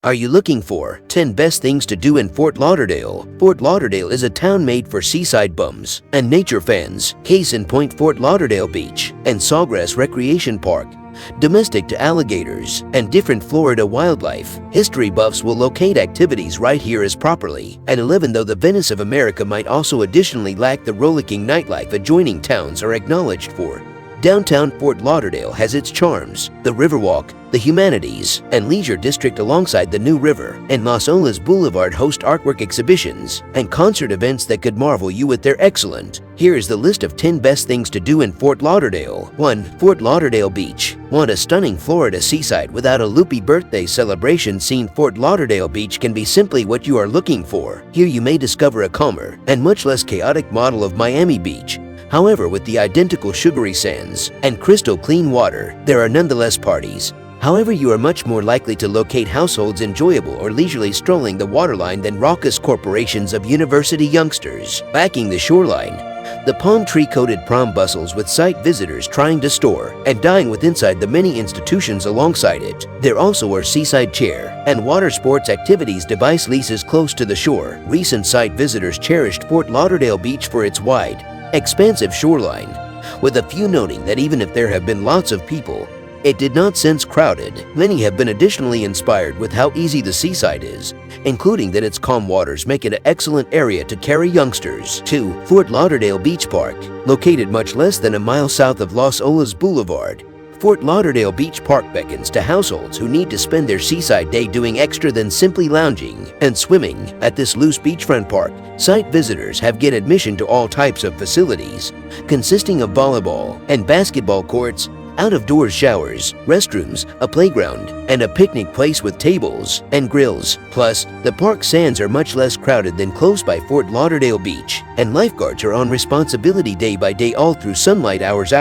Are you looking for 10 best things to do in Fort Lauderdale? Fort Lauderdale is a town made for seaside bums and nature fans. Case in point, Fort Lauderdale Beach and Sawgrass Recreation Park. Domestic to alligators and different Florida wildlife. History buffs will locate activities right here as properly. And aleven, though the Venice of America might also additionally lack the rollicking nightlife adjoining towns are acknowledged for. Downtown Fort Lauderdale has its charms, the Riverwalk, the Humanities, and Leisure District alongside the New River, and Las Olas Boulevard host artwork exhibitions and concert events that could marvel you with their excellent. Here is the list of 10 best things to do in Fort Lauderdale. 1. Fort Lauderdale Beach. Want a stunning Florida seaside without a loopy birthday celebration scene? Fort Lauderdale Beach can be simply what you are looking for. Here you may discover a calmer and much less chaotic model of Miami Beach. However, with the identical sugary sands and crystal clean water, there are nonetheless parties. However, you are much more likely to locate households enjoyable or leisurely strolling the waterline than raucous corporations of university youngsters backing the shoreline. The palm tree-coated prom bustles with site visitors trying to store and dine with inside the many institutions alongside it. There also are seaside chair and water sports activities device leases close to the shore. Recent site visitors cherished Fort Lauderdale Beach for its wide, expansive shoreline, with a few noting that even if there have been lots of people, it did not sense crowded. Many have been additionally inspired with how easy the seaside is, including that its calm waters make it an excellent area to carry youngsters. 2. Fort Lauderdale Beach Park. Located much less than a mile south of Las Olas Boulevard, Fort Lauderdale Beach Park beckons to households who need to spend their seaside day doing extra than simply lounging and swimming. At this loose beachfront park, site visitors have get admission to all types of facilities, consisting of volleyball and basketball courts, out-of-doors showers, restrooms, a playground, and a picnic place with tables and grills. Plus, the park sands are much less crowded than close by Fort Lauderdale Beach, and lifeguards are on responsibility day by day all through sunlight hours.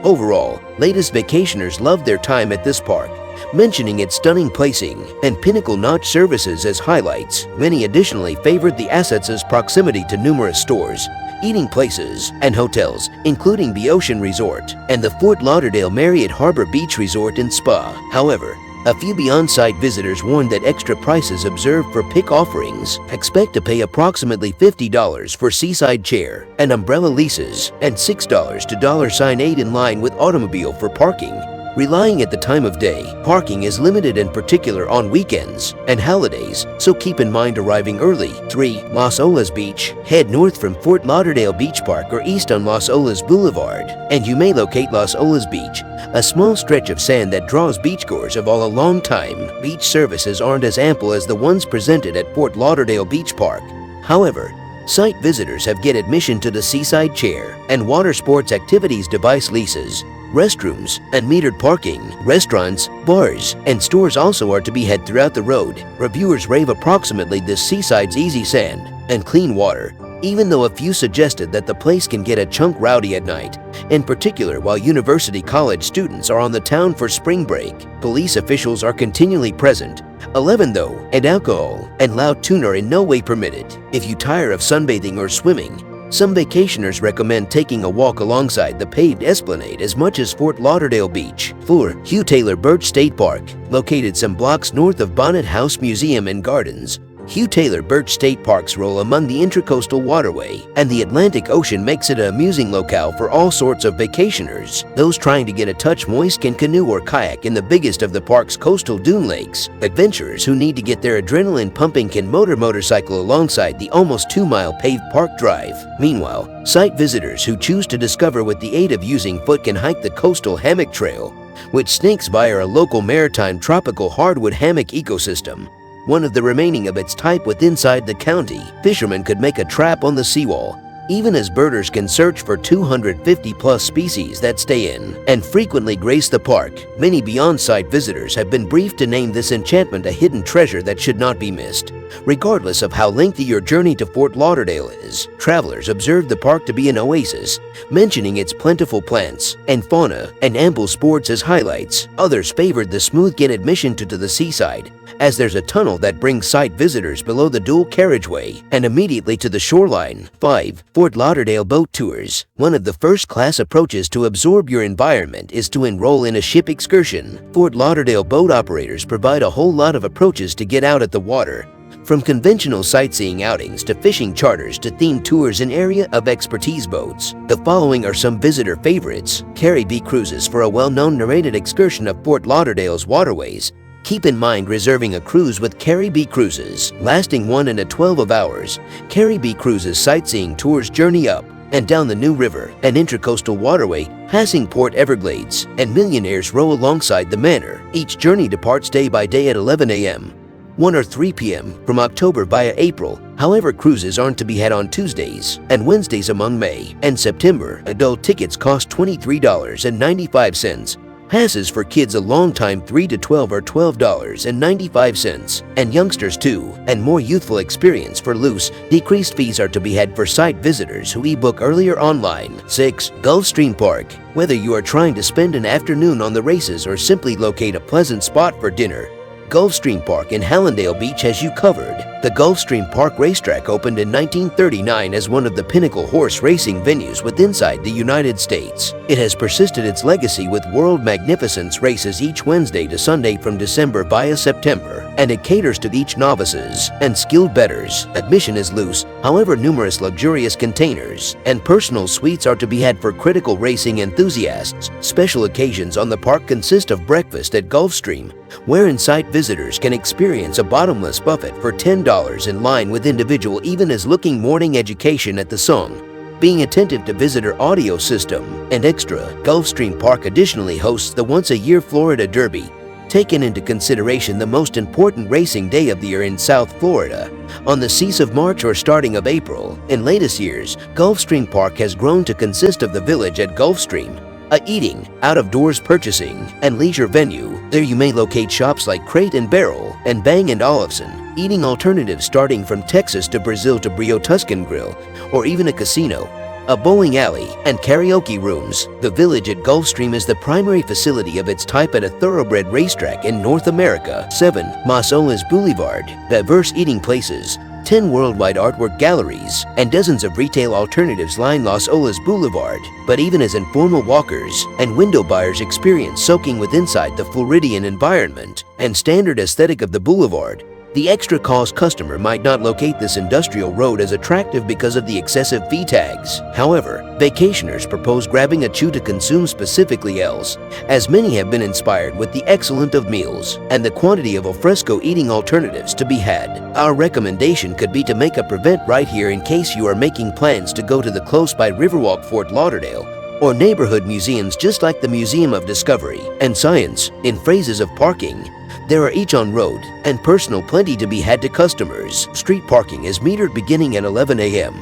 Overall, latest vacationers love their time at this park, mentioning its stunning placing and pinnacle-notch services as highlights. Many additionally favored the assets' proximity to numerous stores, eating places, and hotels, including the Ocean Resort and the Fort Lauderdale Marriott Harbor Beach Resort and Spa. However, a few beyond-site visitors warned that extra prices observed for PIC offerings. Expect to pay approximately $50 for seaside chair and umbrella leases and $6 to $8 in line with automobile for parking. Relying at the time of day, parking is limited, in particular on weekends and holidays, so keep in mind arriving early. 3. Las Olas Beach. Head north from Fort Lauderdale Beach Park or east on Las Olas Boulevard, and you may locate Las Olas Beach, a small stretch of sand that draws beachgoers of all a long time. Beach services aren't as ample as the ones presented at Fort Lauderdale Beach Park. However, site visitors have get admission to the seaside chair and water sports activities device leases, restrooms, and metered parking. Restaurants, bars, and stores also are to be had throughout the road. Reviewers rave approximately this seaside's easy sand and clean water, even though a few suggested that the place can get a chunk rowdy at night, in particular while university college students are on the town for spring break. Police officials are continually present. aleven, though, and alcohol and loud tune are in no way permitted. If you tire of sunbathing or swimming, some vacationers recommend taking a walk alongside the paved esplanade as much as Fort Lauderdale Beach. 4. Hugh Taylor Birch State Park. Located some blocks north of Bonnet House Museum and Gardens, Hugh Taylor Birch State Park's roll among the Intracoastal Waterway and the Atlantic Ocean makes it an amusing locale for all sorts of vacationers. Those trying to get a touch moist can canoe or kayak in the biggest of the park's coastal dune lakes. Adventurers who need to get their adrenaline pumping can motorcycle alongside the almost 2-mile paved park drive. Meanwhile, site visitors who choose to discover with the aid of using foot can hike the coastal hammock trail, which snakes via a local maritime tropical hardwood hammock ecosystem, one of the remaining of its type within inside the county. Fishermen could make a trap on the seawall, even as birders can search for 250+ species that stay in and frequently grace the park. Many beyond-site visitors have been briefed to name this enchantment a hidden treasure that should not be missed. Regardless of how lengthy your journey to Fort Lauderdale is, travelers observed the park to be an oasis, mentioning its plentiful plants and fauna and ample sports as highlights. Others favored the smooth get admission to the seaside as there's a tunnel that brings site visitors below the dual carriageway and immediately to the shoreline. 5. Fort Lauderdale Boat Tours. One of the first-class approaches to absorb your environment is to enroll in a ship excursion. Fort Lauderdale boat operators provide a whole lot of approaches to get out at the water, from conventional sightseeing outings to fishing charters to themed tours in area of expertise boats. The following are some visitor favorites. Caribbean cruises for a well-known narrated excursion of Fort Lauderdale's waterways. Keep in mind reserving a cruise with Caribbean Cruises, lasting 1 and 12 hours. Caribbean Cruises sightseeing tours journey up and down the New River, an intracoastal waterway passing Port Everglades, and millionaires row alongside the manor. Each journey departs day by day at 11 a.m. 1 or 3 p.m. from October via April. However, cruises aren't to be had on Tuesdays and Wednesdays among May and September. Adult tickets cost $23.95. Passes for kids a long time 3 to 12 are $12.95, and youngsters 2 and more youthful experience for loose, decreased fees are to be had for site visitors who e-book earlier online. 6. Gulfstream Park. Whether you are trying to spend an afternoon on the races or simply locate a pleasant spot for dinner, Gulfstream Park in Hallandale Beach has you covered. The Gulfstream Park racetrack opened in 1939 as one of the pinnacle horse racing venues within the United States. It has persisted its legacy with World Magnificence races each Wednesday to Sunday from December via September, and it caters to each novices and skilled bettors. Admission is loose, however numerous luxurious containers and personal suites are to be had for critical racing enthusiasts. Special occasions on the park consist of breakfast at Gulfstream, where in-site visitors can experience a bottomless buffet for $10 in line with individual even as looking morning education at the song, being attentive to visitor audio system, and extra. Gulfstream Park additionally hosts the once-a-year Florida Derby, taking into consideration the most important racing day of the year in South Florida, on the cease of March or starting of April. In latest years, Gulfstream Park has grown to consist of the village at Gulfstream, a eating, out-of-doors purchasing, and leisure venue. There you may locate shops like Crate and Barrel and Bang & Olufsen, eating alternatives starting from Texas to Brazil to Brio Tuscan Grill, or even a casino, a bowling alley, and karaoke rooms. The village at Gulfstream is the primary facility of its type at a thoroughbred racetrack in North America. 7. Las Olas Boulevard. Diverse eating places, 10 worldwide artwork galleries, and dozens of retail alternatives line Las Olas Boulevard. But even as informal walkers and window buyers experience soaking with inside the Floridian environment and standard aesthetic of the boulevard, the extra-cost customer might not locate this industrial road as attractive because of the excessive fee tags. However, vacationers propose grabbing a chew to consume specifically else, as many have been inspired with the excellence of meals and the quantity of alfresco eating alternatives to be had. Our recommendation could be to make a prevent right here in case you are making plans to go to the close-by Riverwalk, Fort Lauderdale, or neighborhood museums just like the Museum of Discovery and Science. In phrases of parking, there are each on road and personal plenty to be had to customers. Street parking is metered beginning at 11 a.m.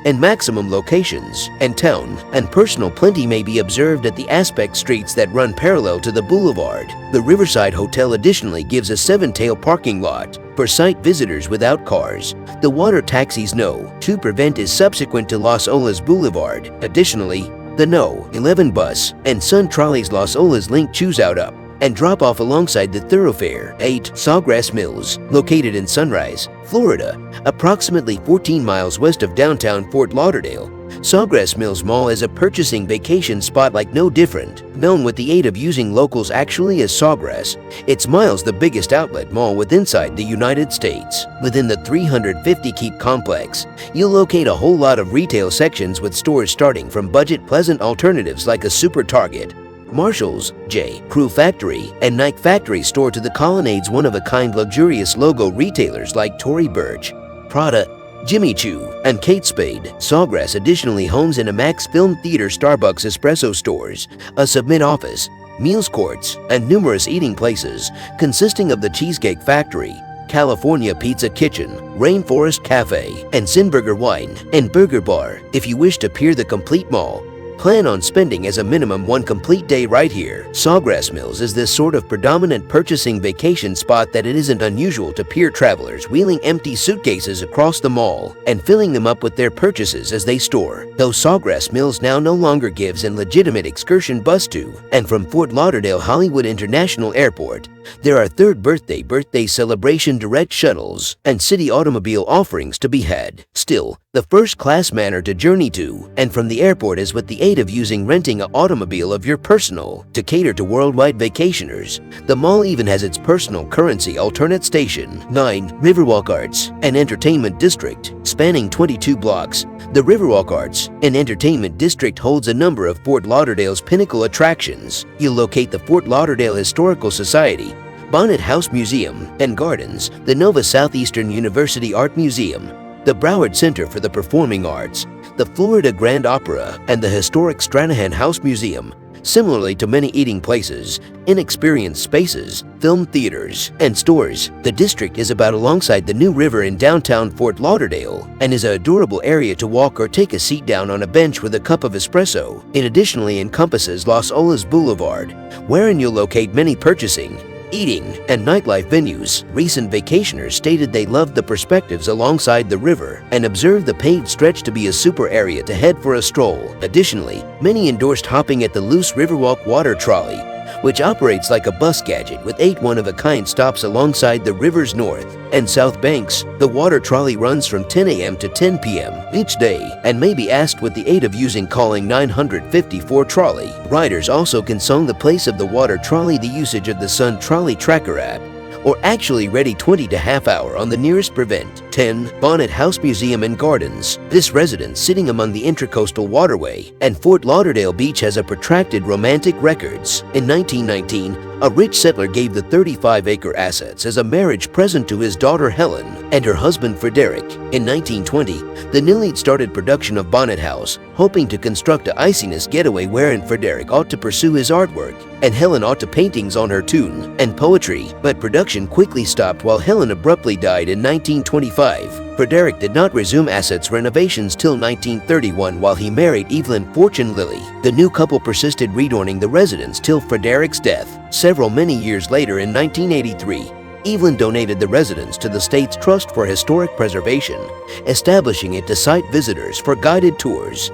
and maximum locations, and town and personal plenty may be observed at the aspect streets that run parallel to the boulevard. The Riverside Hotel additionally gives a 7-tail parking lot for site visitors without cars. The water taxis No. 2 Prevent is subsequent to Las Olas Boulevard. Additionally, the No. 11 bus and Sun Trolleys Las Olas link choose out up and drop off alongside the thoroughfare. 8. Sawgrass Mills. Located in Sunrise, Florida, approximately 14 miles west of downtown Fort Lauderdale, Sawgrass Mills Mall is a purchasing vacation spot like no different. Known with the aid of using locals actually as Sawgrass, it's miles the biggest outlet mall inside the United States. Within the 350 Keep complex, you'll locate a whole lot of retail sections with stores starting from budget pleasant alternatives like a Super Target, Marshall's, J. Crew Factory, and Nike Factory store to the Colonnade's one-of-a-kind luxurious logo retailers like Tory Burch, Prada, Jimmy Choo, and Kate Spade. Sawgrass additionally homes in a Max Film Theater, Starbucks espresso stores, a Submit office, meals courts, and numerous eating places consisting of the Cheesecake Factory, California Pizza Kitchen, Rainforest Cafe, and Sinburger Wine and Burger Bar. If you wish to peer the complete mall, Plan on spending as a minimum one complete day right here. Sawgrass Mills is this sort of predominant purchasing vacation spot that it isn't unusual to peer travelers wheeling empty suitcases across the mall and filling them up with their purchases as they store. Though Sawgrass Mills now no longer gives an legitimate excursion bus to and from Fort Lauderdale Hollywood International Airport, there are third birthday celebration direct shuttles and city automobile offerings to be had. Still, the first-class manner to journey to and from the airport is with the aid of renting an automobile of your personal to cater to worldwide vacationers. The mall even has its personal currency alternate station. 9. Riverwalk Arts and Entertainment District. Spanning 22 blocks, the Riverwalk Arts and Entertainment District holds a number of Fort Lauderdale's pinnacle attractions. You'll locate the Fort Lauderdale Historical Society, Bonnet House Museum and Gardens, the Nova Southeastern University Art Museum, the Broward Center for the Performing Arts, the Florida Grand Opera, and the historic Stranahan House Museum. Similarly to many eating places, inexperienced spaces, film theaters, and stores, the district is about alongside the New River in downtown Fort Lauderdale and is an adorable area to walk or take a seat down on a bench with a cup of espresso. It additionally encompasses Las Olas Boulevard, wherein you'll locate many purchasing, eating, and nightlife venues. Recent vacationers stated they loved the perspectives alongside the river and observed the paved stretch to be a super area to head for a stroll. Additionally, many endorsed hopping at the loose Riverwalk water trolley, which operates like a bus gadget with 8 one-of-a-kind stops alongside the river's north and south banks. The water trolley runs from 10 a.m. to 10 p.m. each day and may be asked with the aid of using calling 954 trolley. Riders also can song the place of the water trolley the usage of the Sun Trolley Tracker app, or actually ready 20 to half hour on the nearest prevent. 10. Bonnet House Museum and Gardens. This residence sitting among the Intracoastal Waterway and Fort Lauderdale Beach has a protracted romantic records. In 1919, a rich settler gave the 35-acre assets as a marriage present to his daughter Helen and her husband Frederick. In 1920, the Nillied started production of Bonnet House, hoping to construct a iciness getaway wherein Frederick ought to pursue his artwork and Helen ought to paintings on her tune and poetry, but production quickly stopped while Helen abruptly died in 1925. Frederick did not resume assets renovations till 1931 while he married Evelyn Fortune Lilly. The new couple persisted readorning the residence till Frederick's death. Many years later in 1983, Evelyn donated the residence to the state's Trust for Historic Preservation, establishing it to site visitors for guided tours.